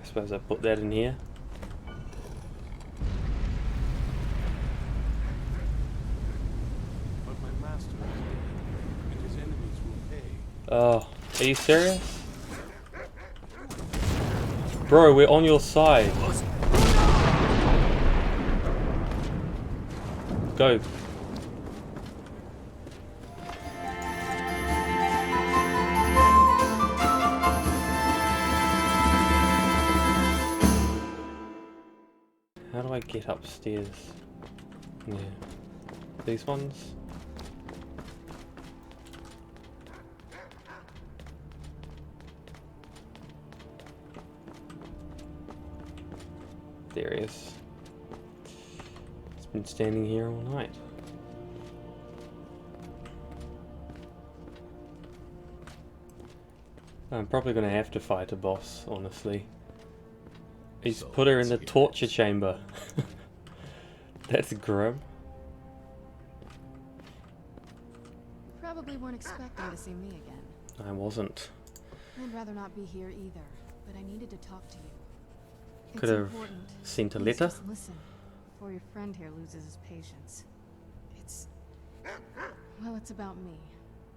I suppose I put that in here. But my master is dead, and his enemies will pay. Oh, are you serious? Bro, we're on your side. Go. How do I get upstairs? Yeah. These ones? There he is. It's been standing here all night. I'm probably going to have to fight a boss, honestly. He's put her in the torture chamber. That's grim. You probably weren't expecting to see me again. I wasn't. I'd rather not be here either, but I needed to talk to you. Could have sent a letter. Just listen before your friend here loses his patience. Well, it's about me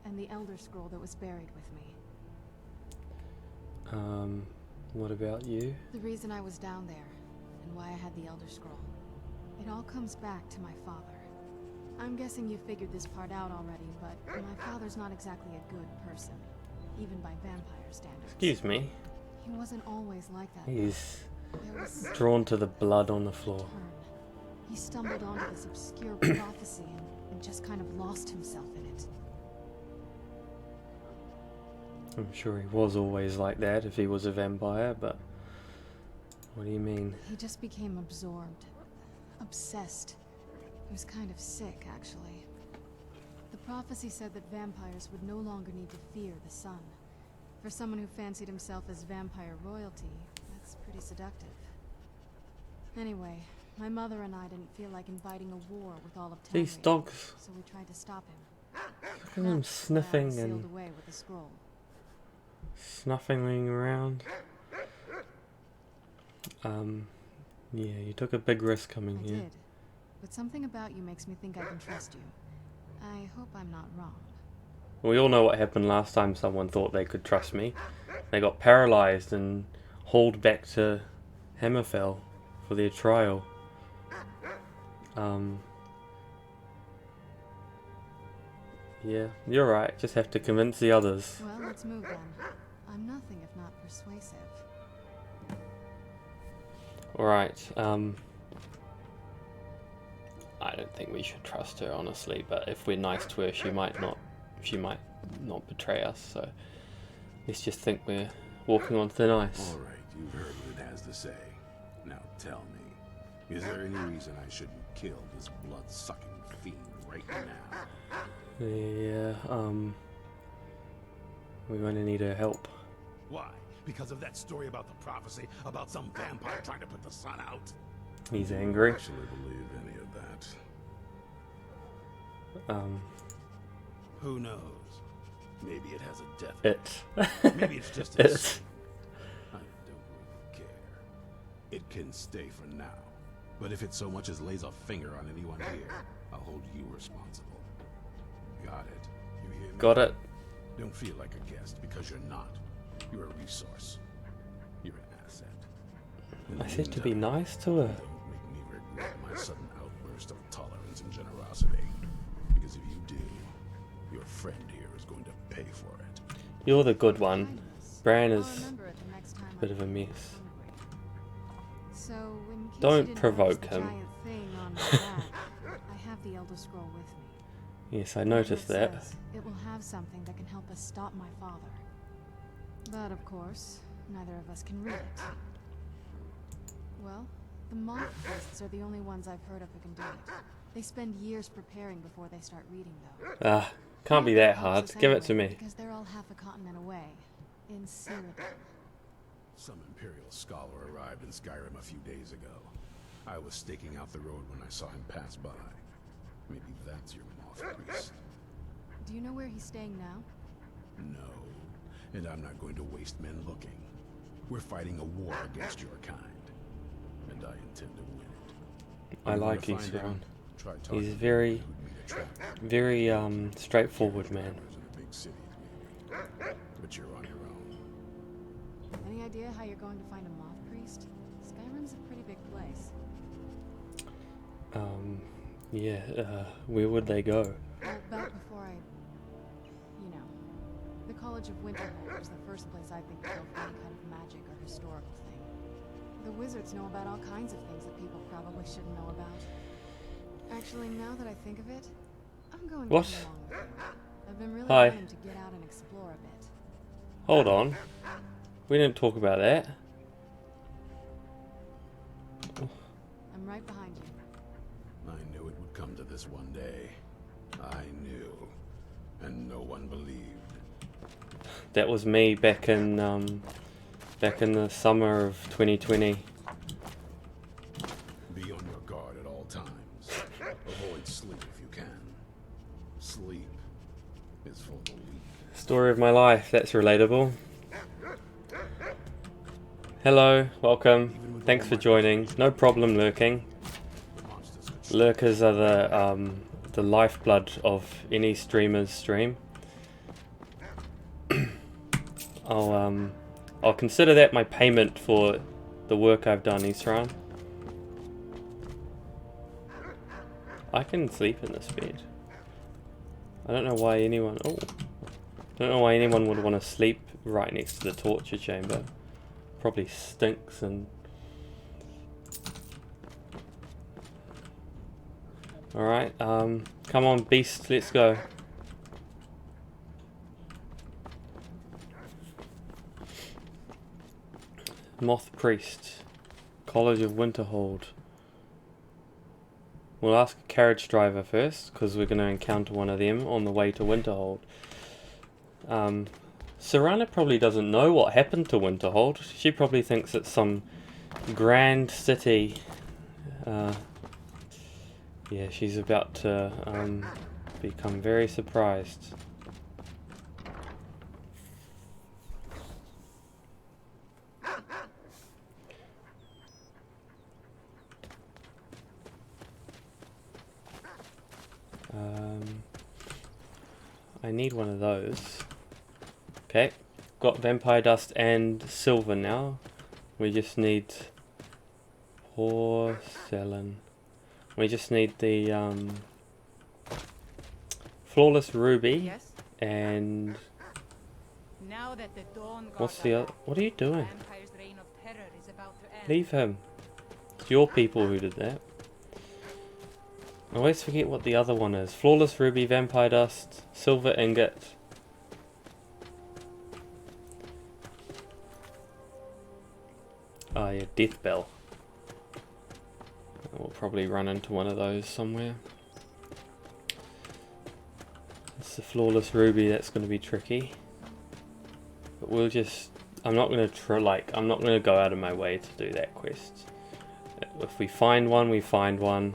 and the Elder Scroll that was buried with me. What about you? The reason I was down there and why I had the Elder Scroll. It all comes back to my father. I'm guessing you figured this part out already, but my father's not exactly a good person, even by vampire standards. Excuse me. He wasn't always like that. He's There was drawn to the blood on the floor. He stumbled onto this obscure prophecy and just kind of lost himself in it. I'm sure he was always like that if he was a vampire, but what do you mean? He just became absorbed, obsessed. He was kind of sick, actually. The prophecy said that vampires would no longer need to fear the sun. For someone who fancied himself as vampire royalty, that's pretty seductive. Anyway, my mother and I didn't feel like inviting a war with all of These Tamriel, dogs. so we tried to stop him. Look at them That's why I sniffing was sealed and away with the scroll. snuffing around. Yeah, you took a big risk coming I here. did, but something about you makes me think I can trust you. I hope I'm not wrong. We all know what happened last time someone thought they could trust me. They got paralyzed and hauled back to Hammerfell for their trial. Yeah, you're right. Just have to convince the others. Well, let's move then. I'm nothing if not persuasive. Alright, I don't think we should trust her, honestly, but if we're nice to her, she might not betray us, so let's just think we're walking on thin ice. Alright, you've heard what it has to say. Now tell me, is there any reason I shouldn't kill this blood-sucking fiend right now? Yeah, we're going to need her help. Why? Because of that story about the prophecy about some vampire trying to put the sun out? He's angry. I don't actually believe any of that. Who knows? Maybe it has a death. It. Maybe it's just It. a I don't really care. It can stay for now. But if it so much as lays a finger on anyone here, I'll hold you responsible. Got it. You hear me? Got it. Don't feel like a guest, because you're not. You're a resource. You're an asset. In the I said to be meantime, nice to her. don't make me regret my sudden outburst of tolerance and generosity. Because if you do, your friend here is going to pay for it. You're the good one. Kindness. Bran I'll is remember it the next time a bit I'm of a mess. hungry. So, in case Don't you didn't provoke notice the him. giant thing on my back, I have the Elder Scroll with me. Yes, I And noticed it that. says it will have something that can help us stop my father. But of course, neither of us can read it. Well, the Moth Priests are the only ones I've heard of who can do it. They spend years preparing before they start reading, though. Ah, can't be that Helps hard. us Give it to anyway, me. Because they're all half a continent away, in Cyrodiil. Some Imperial scholar arrived in Skyrim a few days ago. I was staking out the road when I saw him pass by. Maybe that's your Moth Priest. Do you know where he's staying now? No, and I'm not going to waste men looking. We're fighting a war against your kind, and I intend to win it. I like You wanna find Isran. him? Try talking He's to very, him, who'd meet a trap. very straightforward, man. In the big cities, maybe. But you're on your own. Any idea how you're going to find a Moth Priest? Skyrim's a pretty big place. Yeah, where would they go? Well, back before you know, the College of Winterhold was the first place I think to go for any kind of magic or historical thing. The wizards know about all kinds of things that people probably shouldn't know about. Actually, now that I think of it, I'm going to What? come along with you. I've been really Hi. wanting to get out and explore a bit. Hold on. We didn't talk about that. I'm right behind you. I knew it would come to this one day. I knew. And no one believed. That was me back in the summer of 2020. Be on your guard at all times. Avoid sleep if you can. Sleep is for the weak. Story of my life. That's relatable. Hello, welcome. Thanks for joining. No problem lurking. Monsters could Lurkers are the lifeblood of any streamer's stream. I'll consider that my payment for the work I've done, Isran. I can sleep in this bed. I don't know why anyone. Oh, I don't know why anyone would want to sleep right next to the torture chamber. Probably stinks and. All right, come on, beast, let's go. Moth Priest, College of Winterhold. We'll ask a carriage driver first, because we're going to encounter one of them on the way to Winterhold. Serana probably doesn't know what happened to Winterhold. She probably thinks it's some grand city. Yeah, she's about to become very surprised. I need one of those. Okay, got vampire dust and silver now. We just need porcelain. We just need the flawless ruby Yes? and Now that the Dawnguard what's the other? What are you doing? vampire's reign of terror is about to end. Leave him. It's your people who did that. I always forget what the other one is. Flawless ruby, vampire dust, silver ingot. Oh yeah, death bell. We'll probably run into one of those somewhere. It's the flawless ruby that's going to be tricky. But we'll just. I'm not going to I'm not going to go out of my way to do that quest. If we find one, we find one.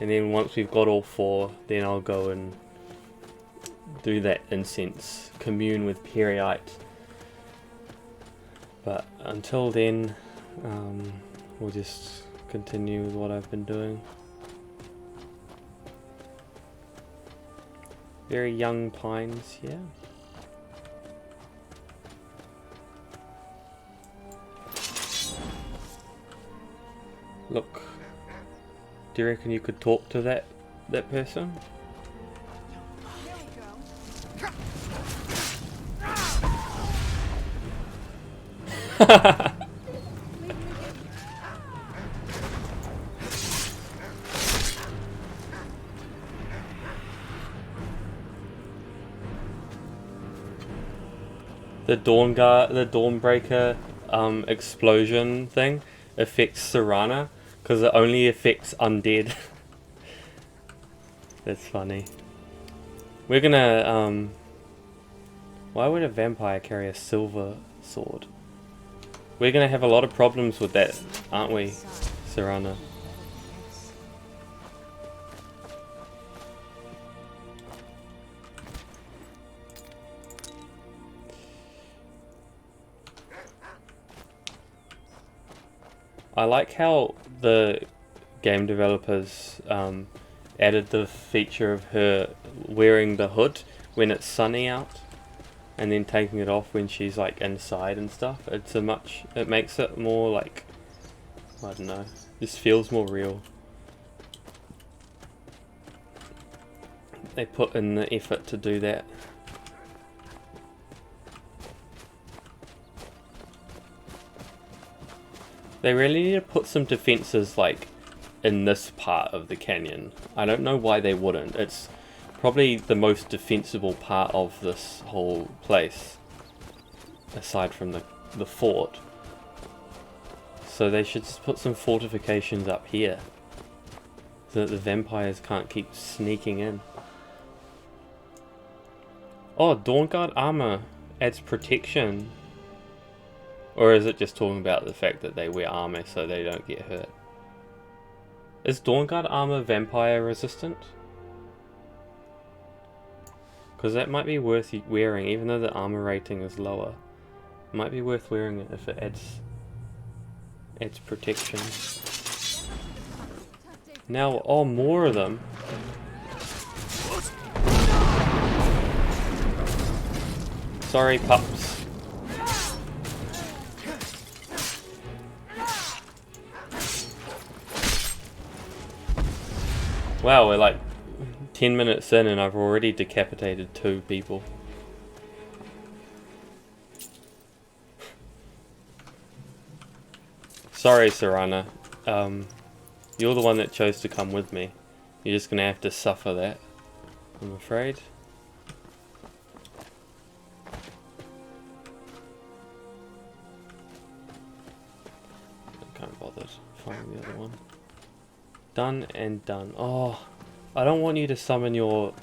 And then once we've got all four, then I'll go and do that incense, commune with Periite. But until then, we'll just continue with what I've been doing. Very young pines, yeah. Look. Do you reckon you could talk to that person? There we go. The Dawnguard, the Dawnbreaker explosion thing affects Serana because it only affects undead. That's funny. We're gonna why would a vampire carry a silver sword? We're gonna have a lot of problems with that, aren't we, Serana? I like how the game developers added the feature of her wearing the hood when it's sunny out, and then taking it off when she's like inside and stuff. It makes it more like, I don't know, just feels more real. They put in the effort to do that. They really need to put some defenses like in this part of the canyon. I don't know why they wouldn't. It's probably the most defensible part of this whole place, aside from the fort. So they should just put some fortifications up here, so that the vampires can't keep sneaking in. Oh, Dawnguard armor adds protection. Or is it just talking about the fact that they wear armor so they don't get hurt? Is Dawnguard armor vampire resistant? Because that might be worth wearing, even though the armor rating is lower. It might be worth wearing it if it adds protection. Now, oh, more of them. Sorry, pups. Wow, we're like 10 minutes in and I've already decapitated 2 people. Sorry, Serana. You're the one that chose to come with me. You're just gonna have to suffer that, I'm afraid. I can't bother finding the other one. Done and done. Oh, I don't want you to summon your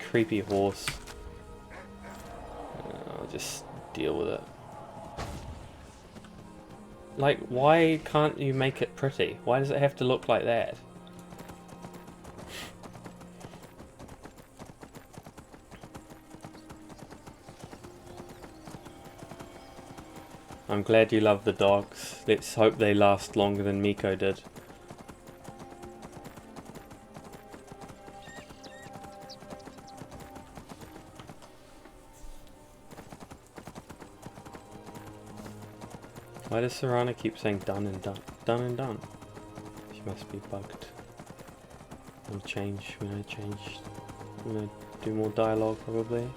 creepy horse. I'll just deal with it. Like, why can't you make it pretty? Why does it have to look like that? I'm glad you love the dogs. Let's hope they last longer than Miko did. Why does Serana keep saying done and done? Done and done. She must be bugged. I'll change when I change. I'm gonna do more dialogue probably.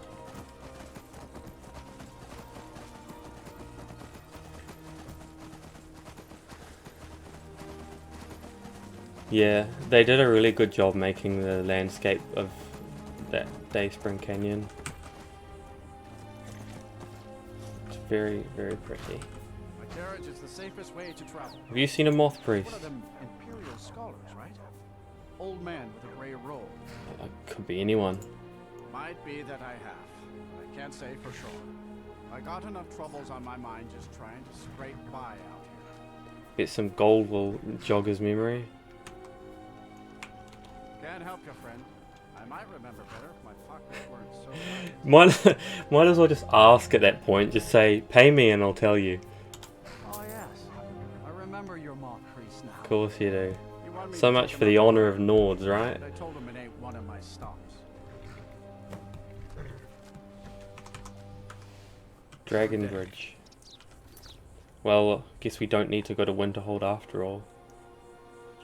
Yeah, they did a really good job making the landscape of that Dayspring Canyon. It's very, very pretty. Carriage is the safest way to travel. Have you seen a Moth Priest? One of them imperial scholars, right? Old man with a gray robe. Could be anyone. Might be that I have. I can't say for sure. I got enough troubles on my mind just trying to scrape by out here. Get some gold will jog his memory. Can't help you, friend. I might remember better if my pockets weren't so tight. Might as well just ask at that point. Just say, pay me and I'll tell you. Oh yes, I remember your Moth Priest now. Of course you do. You want me So to much take for him the up? honor of Nords, right? I told him it ain't one of my stops. Dragon Bridge. Well, guess we don't need to go to Winterhold after all.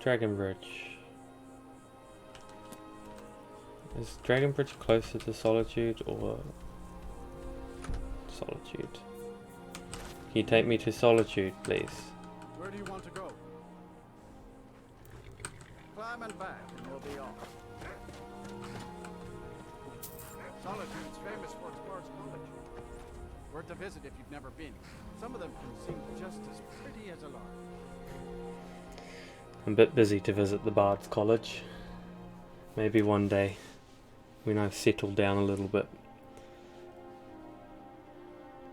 Dragon Bridge. Is Dragon Bridge closer to Solitude or Solitude? Can you take me to Solitude, please? Where do you want to go? Climb and back and we'll be off. Solitude's famous for its Bard's College. Worth a visit if you've never been. Some of them can seem just as pretty as a lark. I'm a bit busy to visit the Bard's College. Maybe one day, when I've settled down a little bit.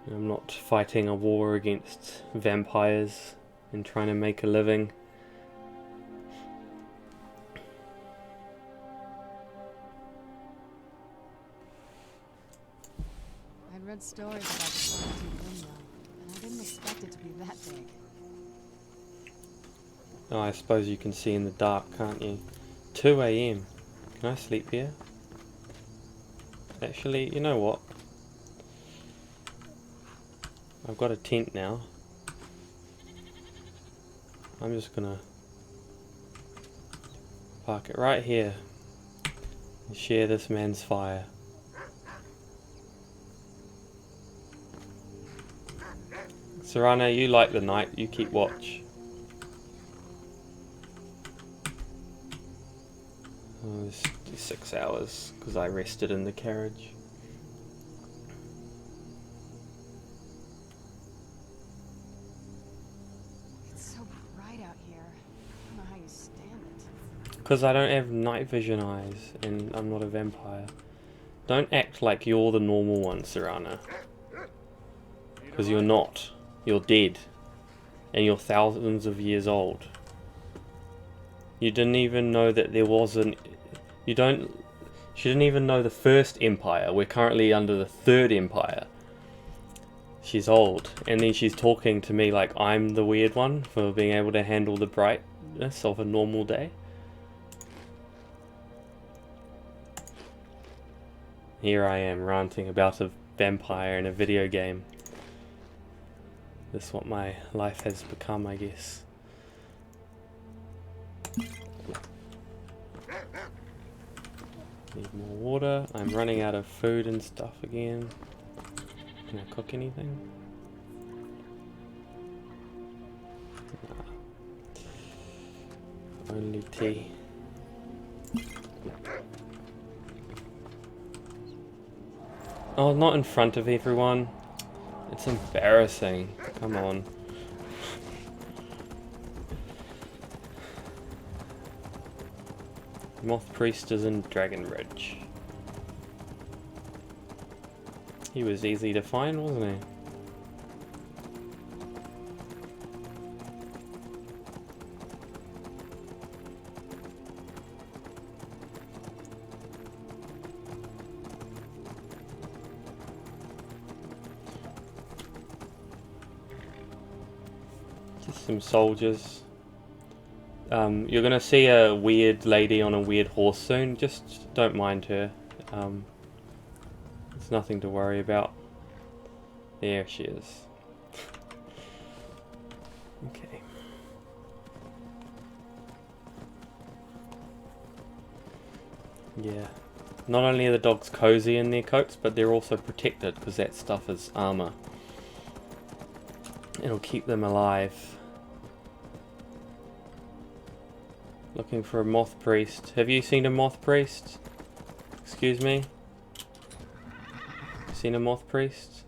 And I'm not fighting a war against vampires and trying to make a living. I'd read stories about the Solitude window, and I didn't expect it to be that big. Oh, I suppose you can see in the dark, can't you? 2 AM. Can I sleep here? Actually, you know what? I've got a tent now. I'm just gonna park it right here and share this man's fire. Serrano, you like the night, you keep watch. Oh, it's 6 hours because I rested in the carriage. It's so bright out here. I don't know how you stand it. Because I don't have night vision eyes and I'm not a vampire. Don't act like you're the normal one, Serrano. Because you're not. You're dead. And you're thousands of years old. You didn't even know that there was an... She didn't even know the first empire. We're currently under the third empire. She's old. And then she's talking to me like I'm the weird one for being able to handle the brightness of a normal day. Here I am ranting about a vampire in a video game. That's what my life has become, I guess. Need more water. I'm running out of food and stuff again. Can I cook anything? Nah. Only tea. Oh, not in front of everyone. It's embarrassing. Come on. Moth Priest is in Dragon Ridge. He was easy to find, wasn't he? Just some soldiers. You're gonna see a weird lady on a weird horse soon. Just don't mind her. There's nothing to worry about. There she is. Okay. Yeah. Not only are the dogs cozy in their coats, but they're also protected because that stuff is armor. It'll keep them alive. Looking for a Moth Priest. Have you seen a Moth Priest? Excuse me? Seen a Moth Priest?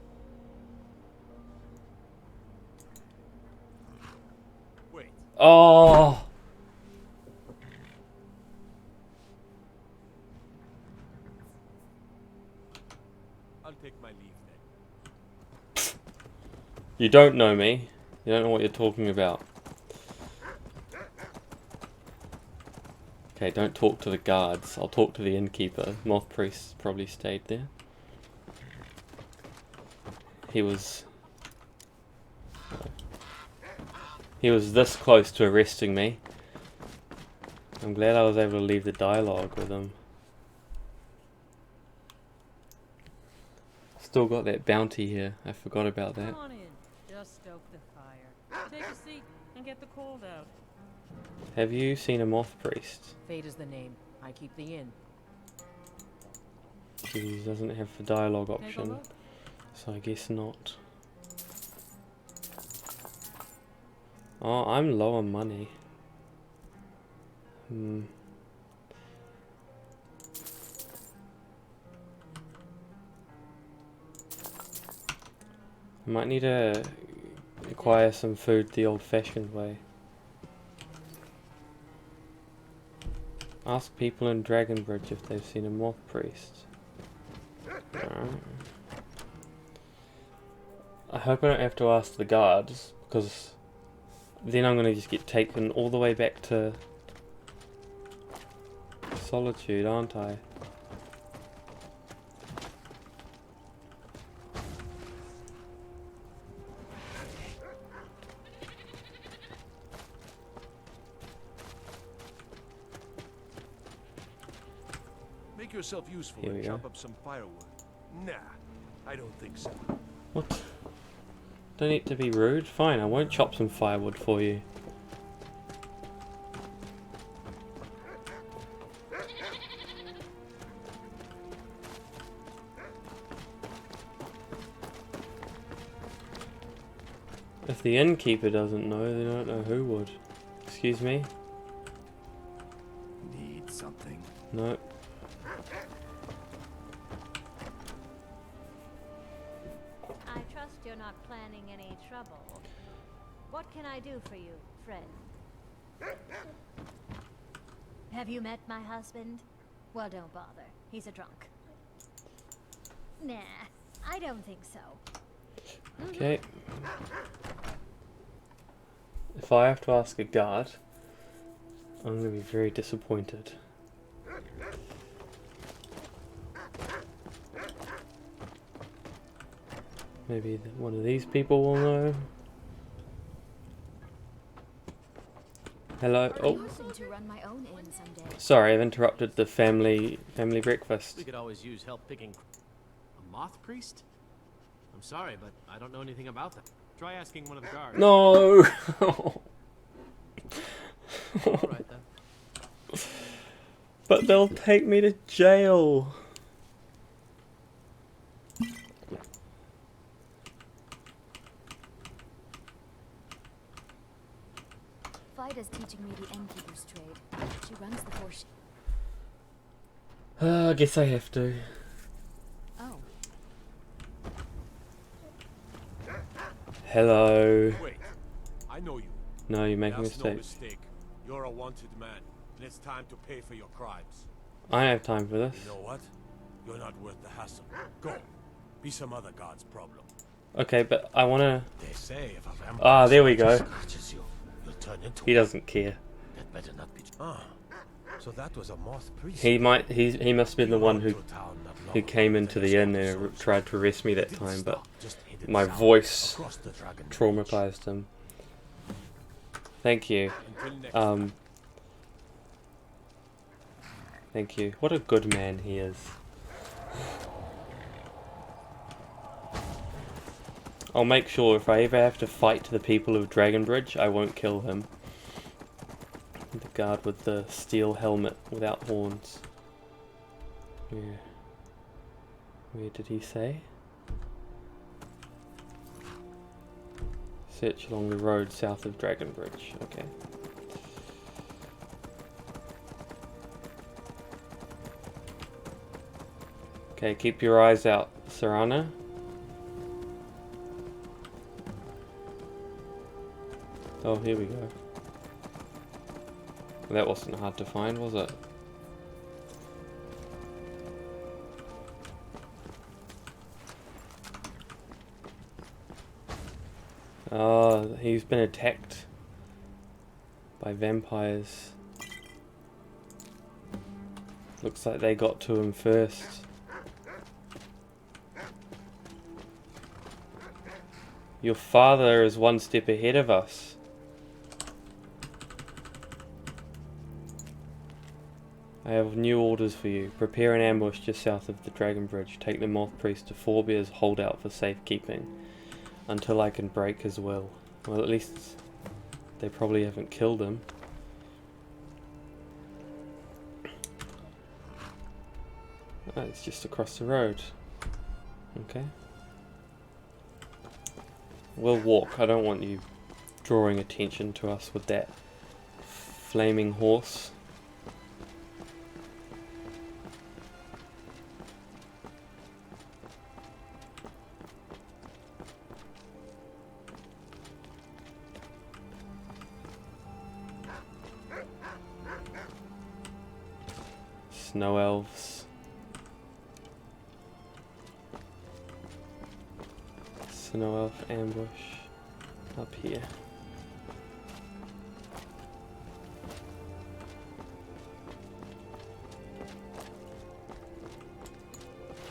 Wait. Oh! I'll take my leave then. You don't know me. You don't know what you're talking about. Okay, don't talk to the guards. I'll talk to the innkeeper. Moth Priest probably stayed there. He was this close to arresting me. I'm glad I was able to leave the dialogue with him. Still got that bounty here. I forgot about that. Come on in. Just stoke the fire. Take a seat and get the cold out. Have you seen a Moth Priest? Fate is the name. I keep the inn. He doesn't have the dialogue Take a option, look. so I guess not. Oh, I'm low on money. I might need to acquire some food the old-fashioned way. Ask people in Dragonbridge if they've seen a Moth Priest. Alright. I hope I don't have to ask the guards, because then I'm going to just get taken all the way back to Solitude, aren't I? Make yourself useful Here we and go. chop up some firewood. Nah, I don't think so. What? Don't need to be rude. Fine, I won't chop some firewood for you. If the innkeeper doesn't know, then I don't know who would. Excuse me? Need something? No. I trust you're not planning any trouble. What can I do for you, friend? Have you met my husband? Well, don't bother. He's a drunk. Nah, I don't think so. Okay. If I have to ask a guard, I'm going to be very disappointed. Maybe one of these people will know. Hello. Oh, To run my own inn someday. sorry, I've interrupted the family breakfast. We could always use help picking. A Moth Priest? I'm sorry, but I don't know anything about that. Try asking one of the guards. No. Alright then. But they'll take me to jail. Fida's teaching me the innkeeper's trade. She runs the horse. I guess I have to. Oh, Hello. Wait, I know you. No, you're making That's no mistakes. mistake. You're a wanted man, and it's time to pay for your crimes. I have time for this. You know what? You're not worth the hassle. Go. Be some other god's problem. Okay, but I wanna. They say if a vampire Ah, there we go. scratches you, you'll turn into He doesn't care. That better not be. Ah, so that was a Moth Priest. He might. He must have been the one who To town not long who came into ago. the inn and tried to arrest me that Didn't time, but stop, just headed my south voice across the Dragon Bridge. traumatized him. Thank you. Until next time. Thank you. What a good man he is. I'll make sure if I ever have to fight the people of Dragonbridge, I won't kill him. The guard with the steel helmet without horns. Where did he say? Search along the road south of Dragonbridge. Okay. Okay, keep your eyes out, Sarana. Oh, here we go. That wasn't hard to find, was it? He's been attacked by vampires. Looks like they got to him first. Your father is one step ahead of us. I have new orders for you. Prepare an ambush just south of the Dragon Bridge. Take the Moth Priest to Forbear's holdout for safekeeping until I can break his will. Well, at least they probably haven't killed him. Oh, it's just across the road. Okay. We'll walk. I don't want you drawing attention to us with that flaming horse. Snow elves. Snow elf ambush up here.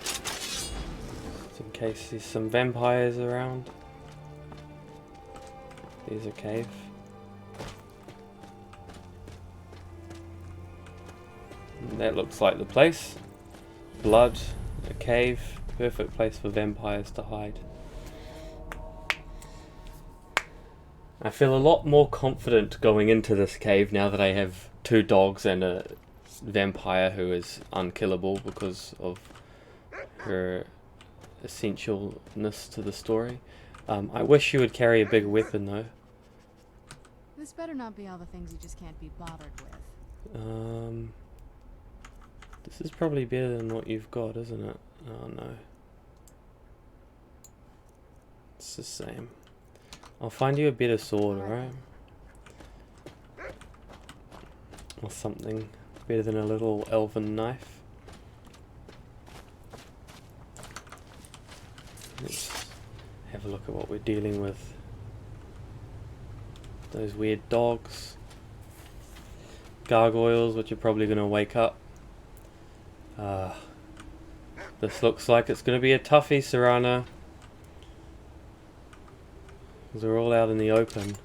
Just in case there's some vampires around. There's a cave. That looks like the place. blood, a cave, perfect place for vampires to hide. I feel a lot more confident going into this cave now that I have 2 dogs and a vampire who is unkillable because of her essentialness to the story. I wish you would carry a bigger weapon though. This better not be all the things you just can't be bothered with. This is probably better than what you've got, isn't it? Oh no. It's the same. I'll find you a better sword, alright? Or something better than a little elven knife. Let's have a look at what we're dealing with. Those weird dogs. Gargoyles, which are probably going to wake up. This looks like it's going to be a toughie, Serana. Because we're all out in the open.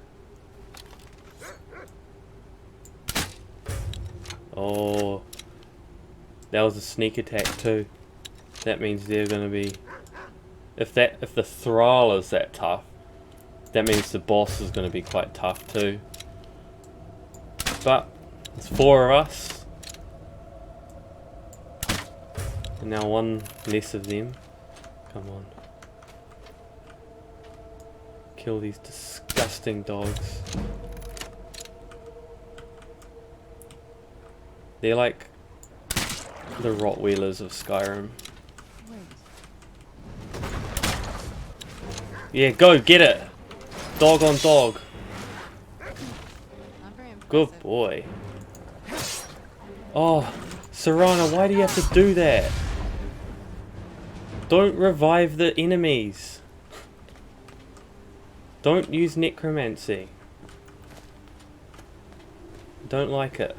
Oh, that was a sneak attack too. That means they're going to be... If the Thrall is that tough, that means the boss is going to be quite tough too. But it's 4 of us. And now 1 less of them. Come on. Kill these disgusting dogs. They're like the Rottweilers of Skyrim. Yeah, go get it! Dog on dog. Good boy. Oh, Serana, why do you have to do that? Don't revive the enemies. Don't use necromancy. Don't like it.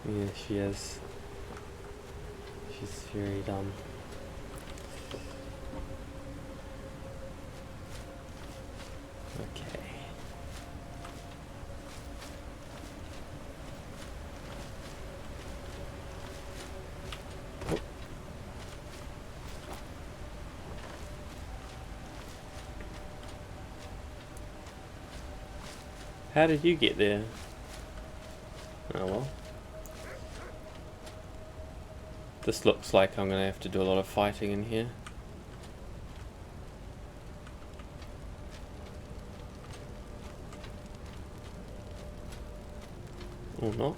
Yeah, she is. She's very dumb. Okay. Oh. How did you get there? Oh well. This looks like I'm going to have to do a lot of fighting in here. Or not.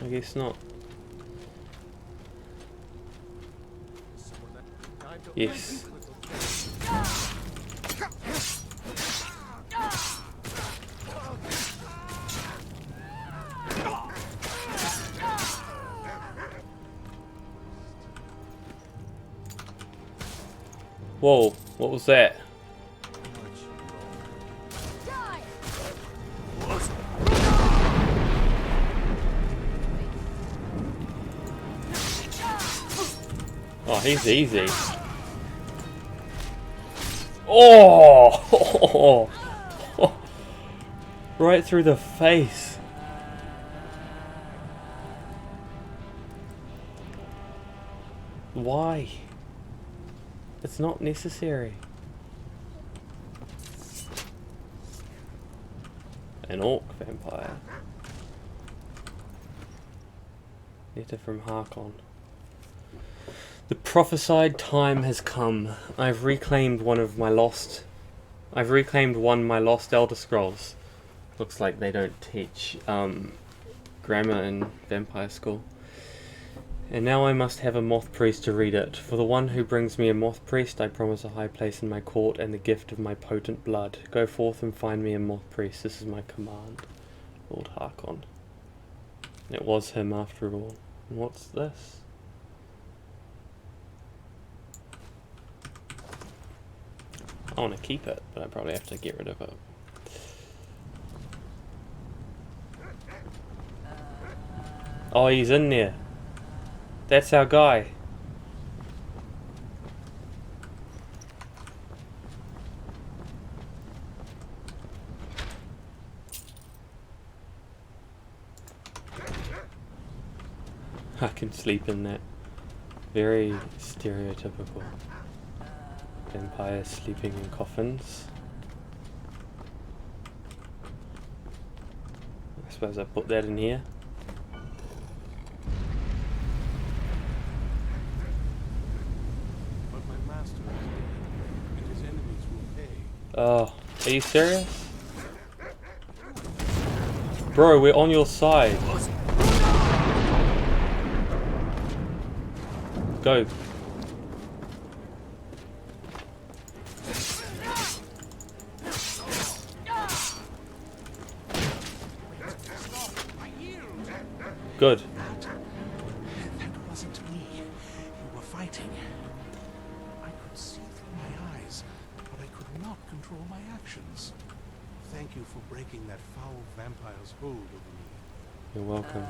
I guess not. Yes. Whoa, what was that? Oh, he's easy. Oh! Right through the face. Why? It's not necessary. An orc vampire. Letter from Harkon. The prophesied time has come. I've reclaimed one of my lost Elder Scrolls. Looks like they don't teach grammar in vampire school. And now I must have a Moth Priest to read it. For the one who brings me a Moth Priest, I promise a high place in my court and the gift of my potent blood. Go forth and find me a Moth Priest. This is my command. Lord Harkon. It was him after all. And what's this? I want to keep it, but I probably have to get rid of it. Oh, he's in there. That's our guy. I can sleep in that. Very stereotypical. Vampires sleeping in coffins. I suppose I put that in here. But my master is dead, and his enemies will pay. Oh, are you serious? Bro, we're on your side. Go. Good. That wasn't me. You were fighting. I could see through my eyes, but I could not control my actions. Thank you for breaking that foul vampire's hold over me. You're welcome.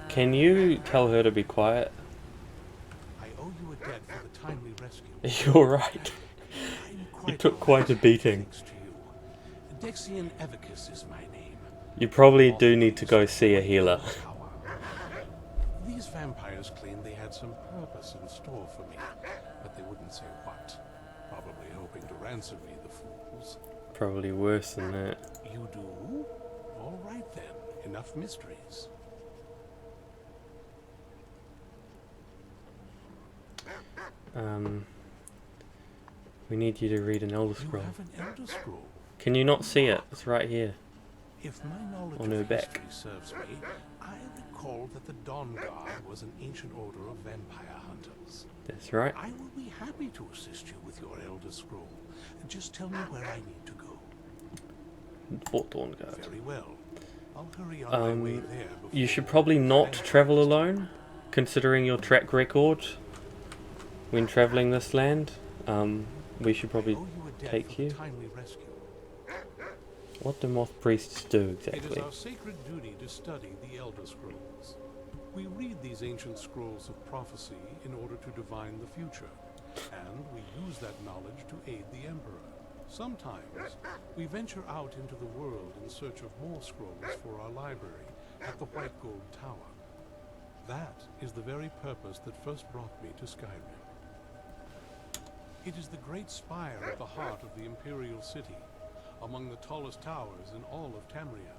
Can you tell her to be quiet? I owe you a debt for the timely rescue. You're right. You took quite a beating. Thanks to you. Dexian Evicus is my name. You probably do need to go see a healer. These vampires claimed they had some purpose in store for me, but they wouldn't say what. Probably hoping to ransom me, the fools. Probably worse than that. You do? All right then. Enough mysteries. We need you to read an Elder You Scroll. have an Elder Scroll. Can you not see it? It's right here. If my knowledge On her of back. history serves me, I recall that the Dawnguard was an ancient order of vampire hunters. That's right. I will be happy to assist you with your Elder Scroll. Just tell me where I need to go. Fort Dawnguard. Very well. I'll hurry on my way there before You should probably not travel alone, considering your track record when traveling this land. We should probably I owe you a debt take for the you. timely rescue. What do Moth Priests do It is exactly? our sacred duty to study the Elder Scrolls. We read these ancient scrolls of prophecy in order to divine the future, and we use that knowledge to aid the Emperor. Sometimes, we venture out into the world in search of more scrolls for our library at the White Gold Tower. That is the very purpose that first brought me to Skyrim. It is the great spire at the heart of the Imperial City, among the tallest towers in all of Tamriel.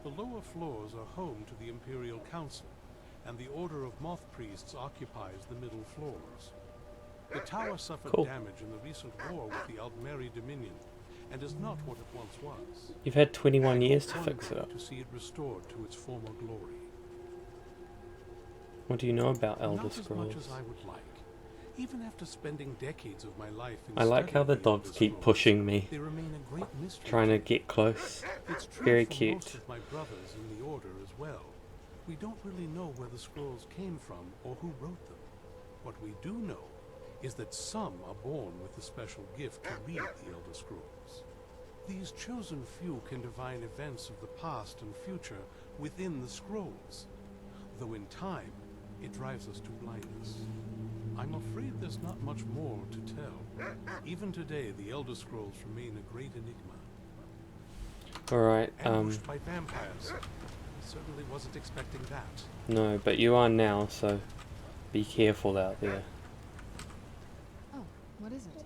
The lower floors are home to the Imperial Council, and the Order of Moth Priests occupies the middle floors. The tower suffered Cool. damage in the recent war with the Altmeri Dominion, and is not what it once was. You've had 21 I years hope to one fix it day up. to see it restored to its former glory. What do you know about Elder Not as much Scrolls? as I would like. Even after spending decades of my life in I like how the studying dogs Elder keep Scrolls, pushing me, they remain a great mystery trying to me. get close. It's true Very for cute. most of my brothers in the Order as well. We don't really know where the scrolls came from or who wrote them. What we do know is that some are born with the special gift to read the Elder Scrolls. These chosen few can divine events of the past and future within the scrolls, though in time it drives us to blindness. I'm afraid there's not much more to tell. Even today, the Elder Scrolls remain a great enigma. Alright, Ambushed by vampires. Certainly wasn't expecting that. no, but you are now, so be careful out there. Oh, what is it?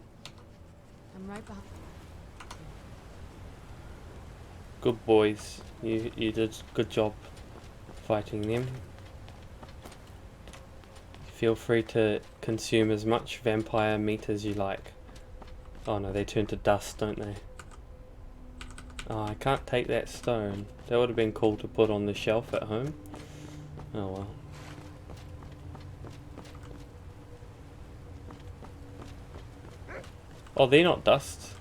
I'm right behind. Good boys. You did good job fighting them. Feel free to consume as much vampire meat as you like. Oh no, they turn to dust, don't they? Oh, I can't take that stone. That would have been cool to put on the shelf at home. Oh well. Oh, they're not dust.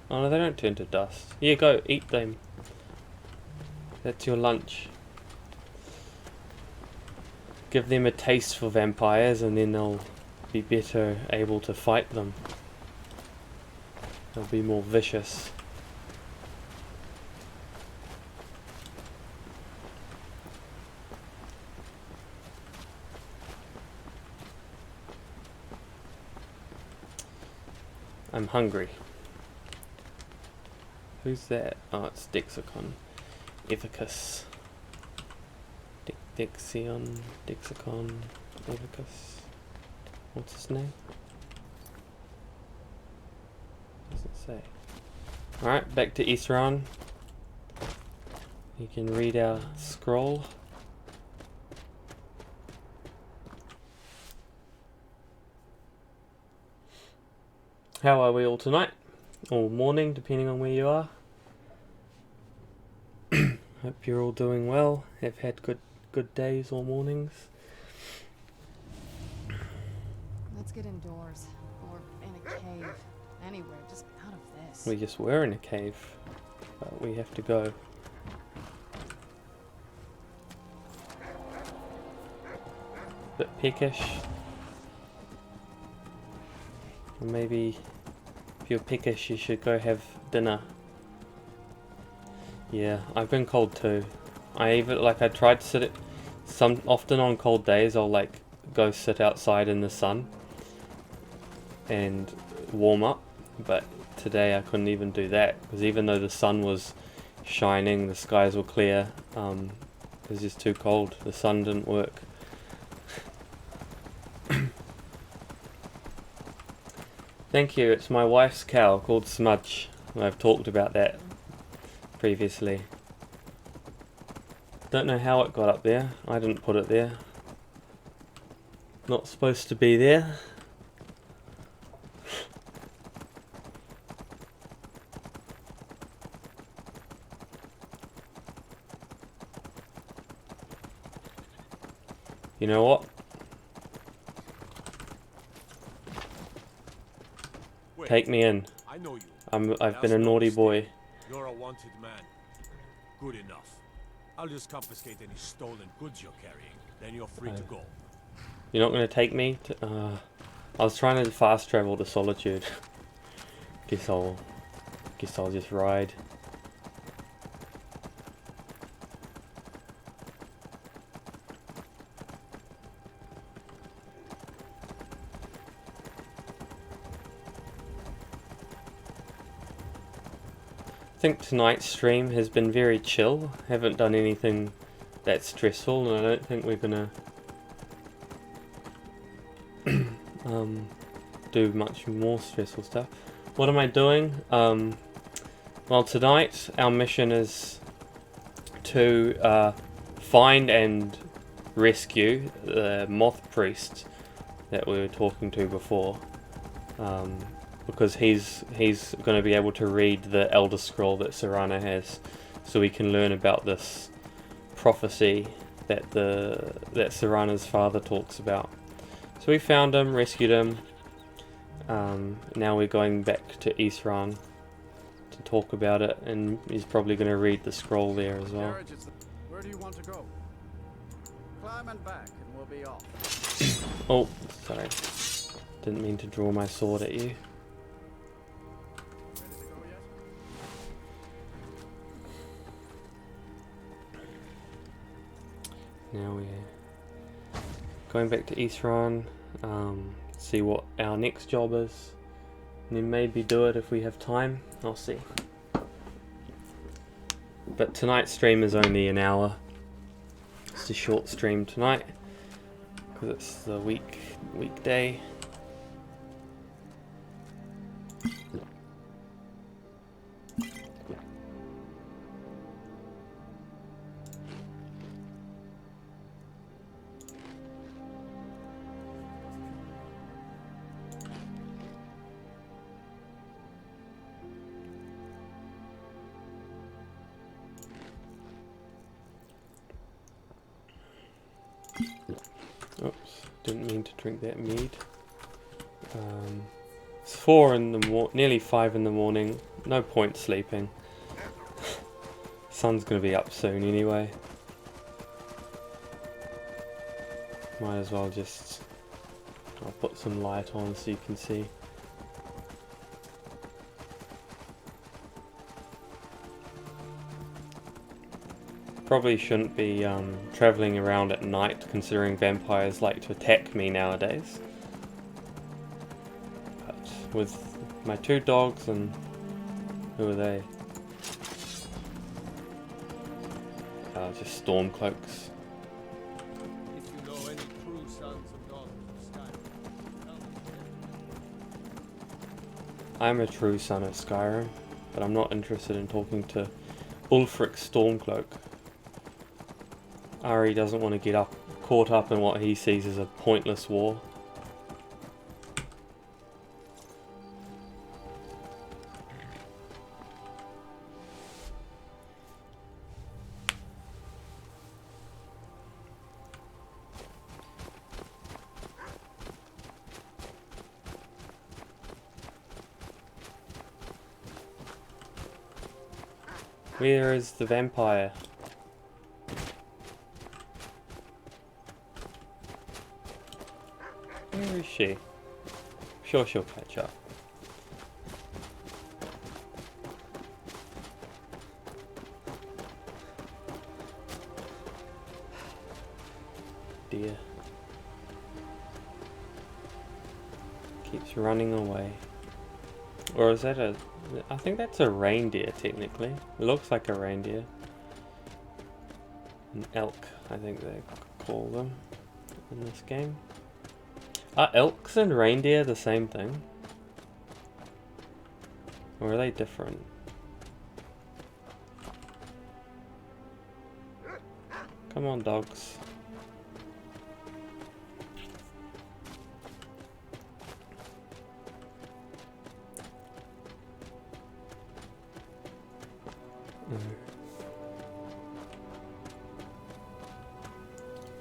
Oh no, they don't turn to dust. Yeah, go, eat them. That's your lunch. Give them a taste for vampires and then they'll be better able to fight them. They'll be more vicious. I'm hungry. Who's that? Oh, it's Dexicon. Evicus. Dexicon, Evicus. What's his name? Doesn't say. Alright, back to Isran. You can read our scroll. How are we all tonight? Or morning, depending on where you are. Hope you're all doing well. Have had good days or mornings. Let's get indoors. Or in a cave. Anywhere, just out of this. We just were in a cave. But we have to go. Bit peckish. Or maybe if you're peckish you should go have dinner. Yeah, I've been cold too. I tried to sit it often on cold days I'll like go sit outside in the sun and warm up, but today I couldn't even do that because even though the sun was shining, the skies were clear, it was just too cold. The sun didn't work. Thank you, it's my wife's cow called Smudge. I've talked about that previously. Don't know how it got up there. I didn't put it there. Not supposed to be there. You know what? Wait, Take me in. I know you. I've been a naughty boy. You're a wanted man. Good enough. I'll just confiscate any stolen goods you're carrying. Then you're free to go. You're not going to take me to... I was trying to fast travel to Solitude. Guess I'll just ride. I think tonight's stream has been very chill. Haven't done anything that stressful, and I don't think we're gonna do much more stressful stuff. What am I doing? Well, tonight our mission is to find and rescue the Moth Priest that we were talking to before. Because he's going to be able to read the Elder Scroll that Serana has, so we can learn about this prophecy that Serana's father talks about. So we found him, rescued him. Now we're going back to Isran to talk about it, and he's probably going to read the scroll there as well. Where do you want to go? Climb and back, and we'll be off. Oh, sorry. Didn't mean to draw my sword at you. Now we're going back to Isran, see what our next job is, and then maybe do it if we have time. I'll see. But tonight's stream is only an hour. It's a short stream tonight because it's the weekday. Oops, didn't mean to drink that mead. It's 4 in the nearly 5 in the morning. No point sleeping. Sun's gonna be up soon anyway. Might as well just... I'll put some light on so you can see. Probably shouldn't be travelling around at night, considering vampires like to attack me nowadays. But with my 2 dogs, and who are they? Just storm cloaks. I'm a true son of Skyrim, but I'm not interested in talking to Ulfric Stormcloak. Ari doesn't want to get caught up in what he sees as a pointless war. Where is the vampire? Where is she? I'm sure she'll catch up. Dear. Keeps running away. Or is that a... I think that's a reindeer, technically. It looks like a reindeer. An elk, I think they call them in this game. Are elks and reindeer the same thing? Or are they different? Come on, dogs.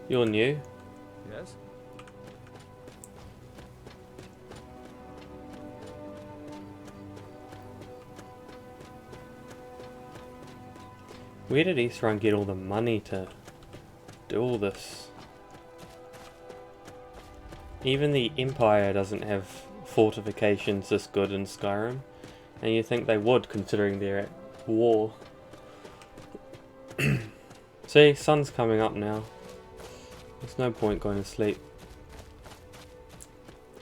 You're new? Yes? Where did Easterun get all the money to do all this? Even the Empire doesn't have fortifications this good in Skyrim, and you think they would, considering they're at war. See, sun's coming up now. There's no point going to sleep.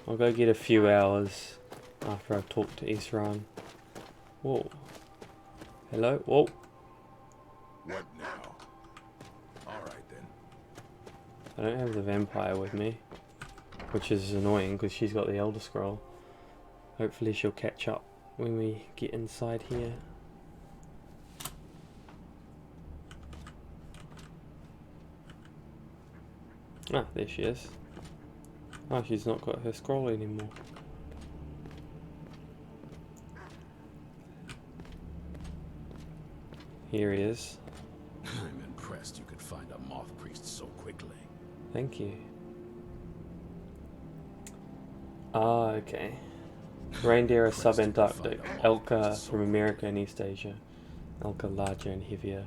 I'll go get a few hours after I've talked to Easterun. Whoa. Hello? Whoa. What now? Alright then. I don't have the vampire with me, which is annoying because she's got the Elder Scroll. Hopefully she'll catch up when we get inside here. Ah, there she is. Oh, she's not got her scroll anymore. Here he is. I'm impressed you could find a Moth Priest so quickly. Thank you. Ah, okay. Reindeer are subantarctic. Elk are from America and East Asia. Elk are larger and heavier.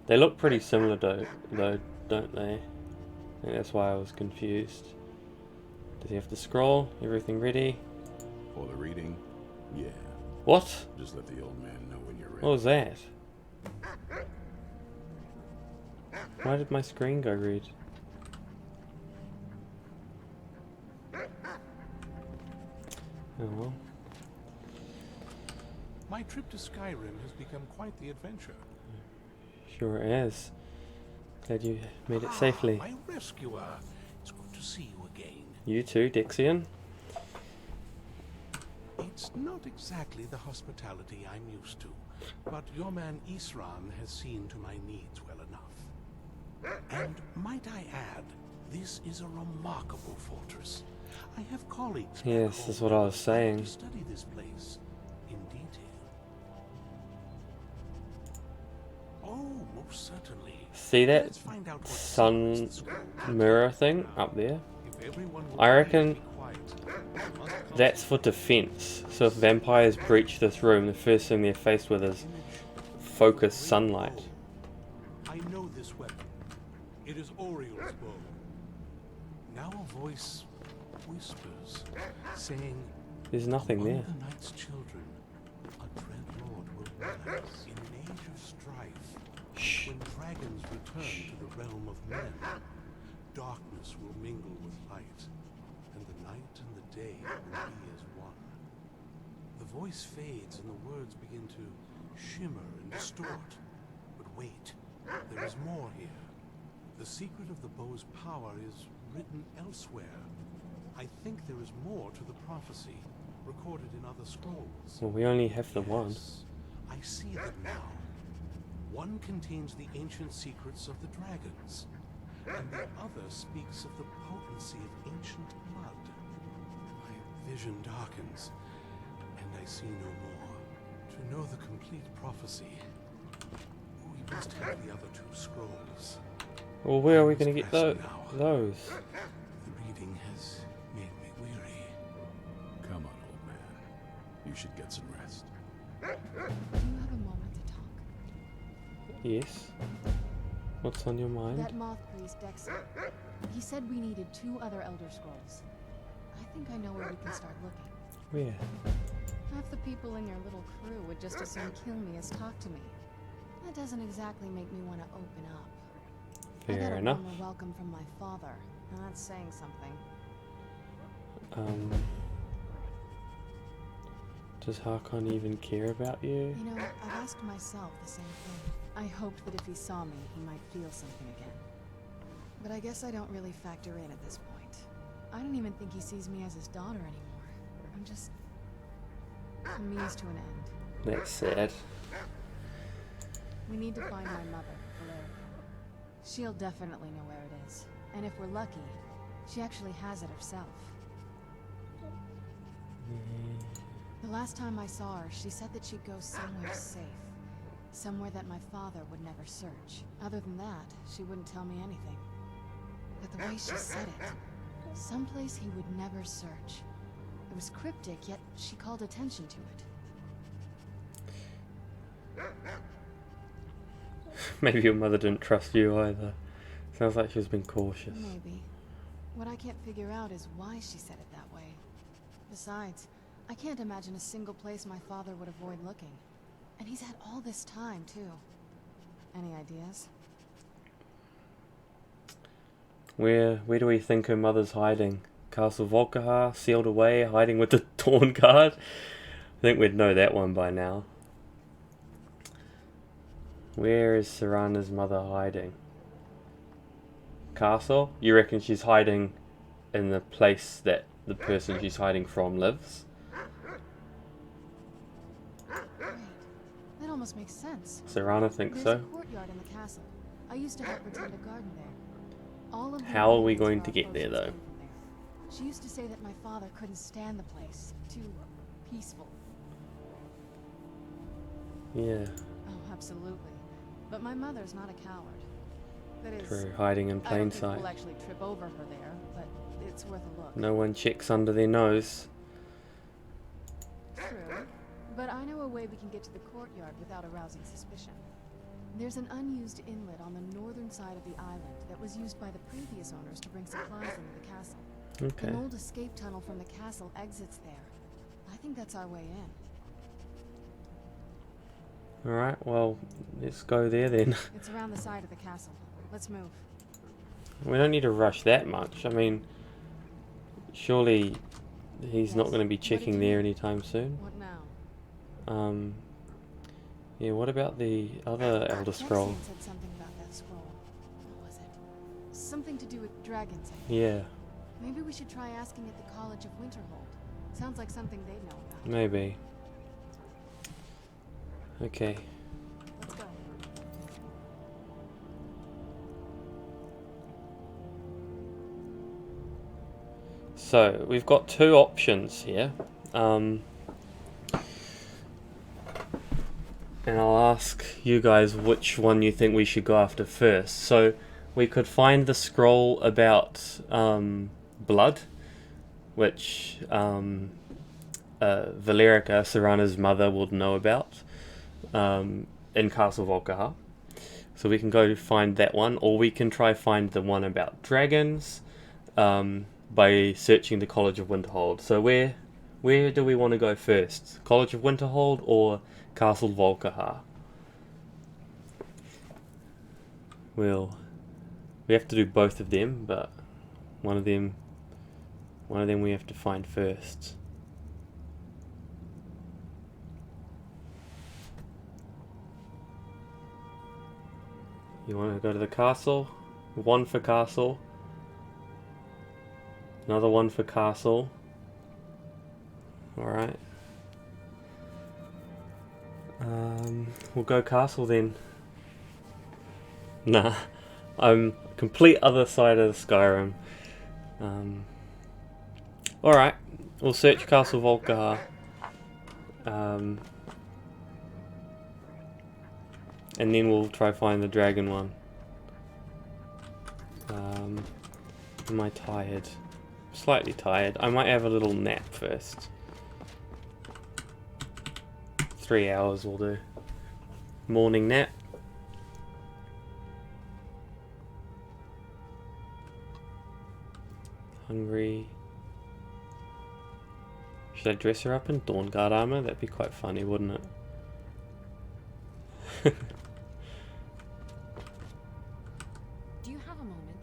They look pretty similar though, don't they? I think that's why I was confused. Does he have to scroll? Everything ready? For the reading? Yeah. What? Just let the old man know when you're ready. What was that? Why did my screen go red? Oh well. My trip to Skyrim has become quite the adventure. Sure it is. Glad you made it safely. My rescuer. It's good to see you again. You too, Dixion. It's not exactly the hospitality I'm used to, but your man Isran has seen to my needs well enough. And might I add, this is a remarkable fortress. I have colleagues. Yes, that's what I was saying. To study this place in detail. Oh, most certainly. See that sun mirror thing up there? I reckon that's for defense. So if vampires breach this room, the first thing they're faced with is focused sunlight. I know this weapon. It is Oriel's bow. Now a voice whispers, saying, There's nothing there. the night's children, a dread lord will rise in an age of strife. Shh. When dragons return to the realm of men, darkness will mingle with light, and the night and the day will be as one. The voice fades and the words begin to shimmer and distort. But wait, there is more here. The secret of the bow's power is written elsewhere. I think there is more to the prophecy. recorded in other scrolls. Well, we only have the one. Yes, I see them now. One contains the ancient secrets of the dragons, and the other speaks of the potency of ancient blood. My vision darkens, and I see no more. To know the complete prophecy, we must have the other two scrolls. Well, where are we going to get Press those? now. The reading has made me weary. Come on, old man. You should get some rest. Do you have a moment to talk? Yes. What's on your mind? That Moth Priest, Dexter. He said we needed 2 other Elder Scrolls. I think I know where we can start looking. Where? Half the people in your little crew would just as soon kill me as talk to me. That doesn't exactly make me want to open up. I got Fair a enough. warmer welcome from my father, and that's saying something. Does Harkon even care about you? You know, I've asked myself the same thing. I hoped that if he saw me, he might feel something again. But I guess I don't really factor in at this point. I don't even think he sees me as his daughter anymore. I'm just a means to an end. That's sad. We need to find my mother, Valerica. She'll definitely know where it is. And if we're lucky, she actually has it herself. The last time I saw her, she said that she'd go somewhere safe. Somewhere that my father would never search. Other than that, she wouldn't tell me anything. But the way she said it, someplace he would never search. It was cryptic, yet she called attention to it. Maybe your mother didn't trust you either. Sounds like she's been cautious. Maybe. What I can't figure out is why she said it that way. Besides, I can't imagine a single place my father would avoid looking. And he's had all this time, too. Any ideas? Where do we think her mother's hiding? Castle Volkihar, sealed away, hiding with the Dawnguard? I think we'd know that one by now. Where is Serana's mother hiding? Castle? You reckon she's hiding in the place that the person she's hiding from lives? That almost makes sense. Serana thinks There's so. a courtyard in the castle. I used to help her tend a garden there. All of the How are we ingredients going for to our get there, potions though? came from there. She used to say that my father couldn't stand the place. Too peaceful. Yeah, Oh, absolutely. But my mother's not a coward. That is, true. Hiding in I plain don't think sight. we'll actually trip over her there, but it's worth a look. No one checks under their nose. True. But I know a way we can get to the courtyard without arousing suspicion. There's an unused inlet on the northern side of the island that was used by the previous owners to bring supplies into the castle. Okay. An old escape tunnel from the castle exits there. I think that's our way in. Alright, well, let's go there then. It's around the side of the castle. Let's move. We don't need to rush that much. I mean, surely he's not Yes. going to be What did checking you there need? anytime soon. What now? Yeah, what about the other Elder Scroll? Nexian said something about that scroll. What was it? Something to do with dragons, I think. Yeah, Maybe we should try asking at the College of Winterhold. Sounds like something they'd know about. maybe. Okay. Let's go. So, we've got 2 options here. And I'll ask you guys which one you think we should go after first. So, we could find the scroll about blood, which Valerica, Serana's mother, would know about in Castle Volkihar. So we can go find that one, or we can try find the one about dragons by searching the College of Winterhold. So where do we want to go first? College of Winterhold or Castle Volkihar? Well, we have to do both of them, but one of them we have to find first. You want to go to the castle? 1 for castle. Another 1 for castle. Alright. We'll go castle then. Nah. I'm complete other side of the Skyrim. Alright. We'll search Castle Volkihar. And then we'll try find the dragon one. Am I tired? Slightly tired. I might have a little nap first. 3 hours will do. Morning nap. Hungry. Should I dress her up in Dawnguard armor? That'd be quite funny, wouldn't it? Do you have a moment?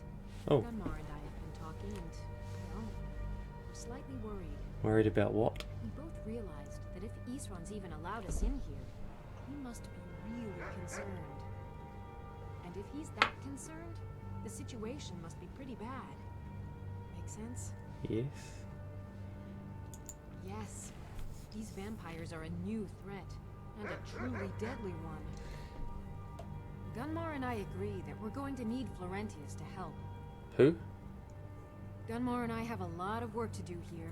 Oh. Gunmar and I have been talking and, well, we're slightly worried. Worried about what? We both realized that if Isran's even allowed us in here, he must be really concerned. And if he's that concerned, the situation must be pretty bad. Make sense? Yes. Yes. These vampires are a new threat, and a truly deadly one. Gunmar and I agree that we're going to need Florentius to help. Who? Gunmar and I have a lot of work to do here,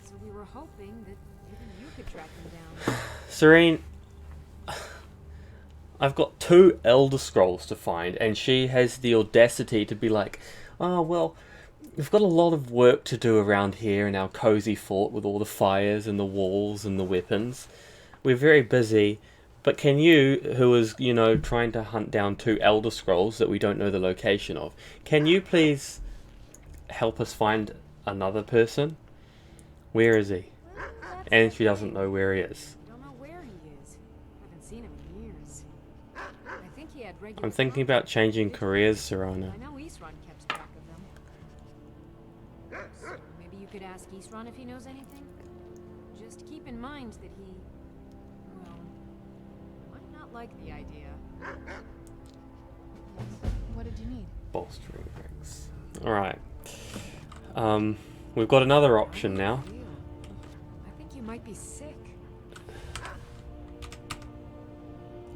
so we were hoping that maybe you could track them down. Serene, I've got 2 Elder Scrolls to find, and she has the audacity to be like, oh, well, we've got a lot of work to do around here in our cozy fort with all the fires and the walls and the weapons. We're very busy, but can you, who is, you know, trying to hunt down 2 Elder Scrolls that we don't know the location of, can you please help us find another person? Where is he? And she doesn't know where he is. I don't know where he is. Haven't seen him in years. I think he had regular I'm thinking about changing careers, Serana. I know Isran kept track of them. So maybe you could ask Isran if he knows anything? Just keep in mind that he, well, might not like the idea. What did you need? Bolstering rings. Alright. We've got another option now. I think you might be sick.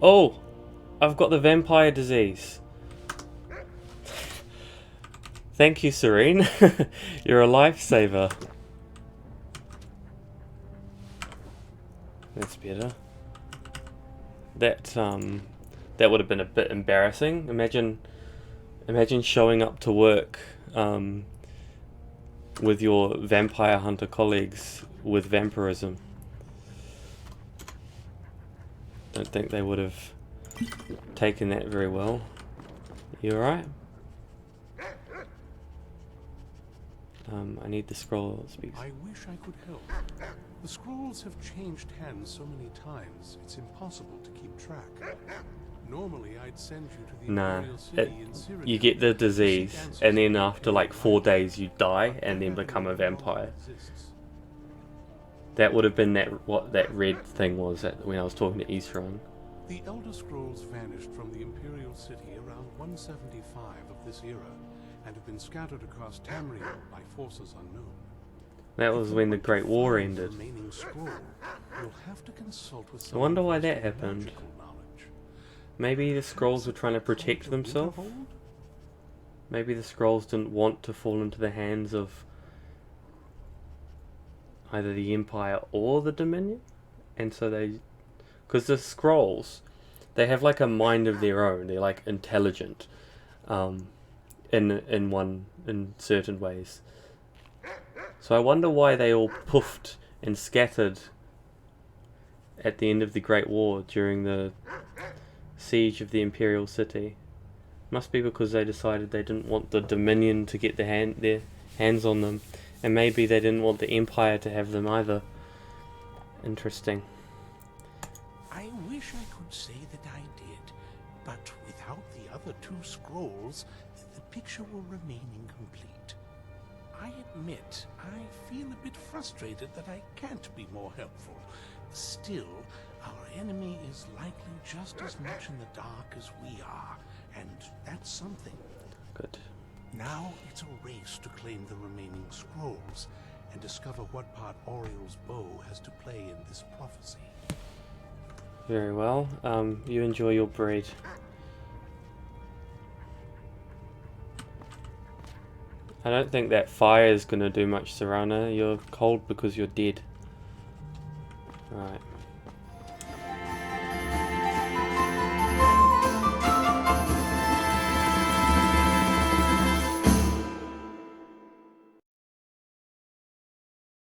Oh! I've got the vampire disease. Thank you, Serene. You're a lifesaver. That's better. That would have been a bit embarrassing. Imagine showing up to work with your vampire hunter colleagues with vampirism. Don't think they would have taken that very well. You alright? I need the scroll speaks. I wish I could help. The scrolls have changed hands so many times, it's impossible to keep track. Normally, I'd send you to the Nah, Imperial City in Cyrodiil you get the to disease, seek answers and then to after like 4 days you die, and then become a vampire. That would have been what that red thing was when I was talking to Isran. The Elder Scrolls vanished from the Imperial City around 175 of this era, and have been scattered across Tamriel by forces unknown. That was when the Great War ended. Remaining scroll, you'll have to consult with I wonder why that someone with happened. magical knowledge. Maybe the scrolls were trying to protect themselves? Maybe the scrolls didn't want to fall into the hands of either the Empire or the Dominion? And so they... Because the scrolls, they have like a mind of their own. They're like intelligent. In certain ways. So I wonder why they all puffed and scattered at the end of the Great War during the siege of the Imperial City. Must be because they decided they didn't want the Dominion to get their hands on them, and maybe they didn't want the Empire to have them either. Interesting. I wish I could say that I did, but without the other 2 scrolls, the picture will remain incomplete. I admit, I feel a bit frustrated that I can't be more helpful. Still, our enemy is likely just as much in the dark as we are, and that's something. Good. Now it's a race to claim the remaining scrolls, and discover what part Oriel's bow has to play in this prophecy. Very well. You enjoy your bread. I don't think that fire is going to do much, Serana. You're cold because you're dead. Right.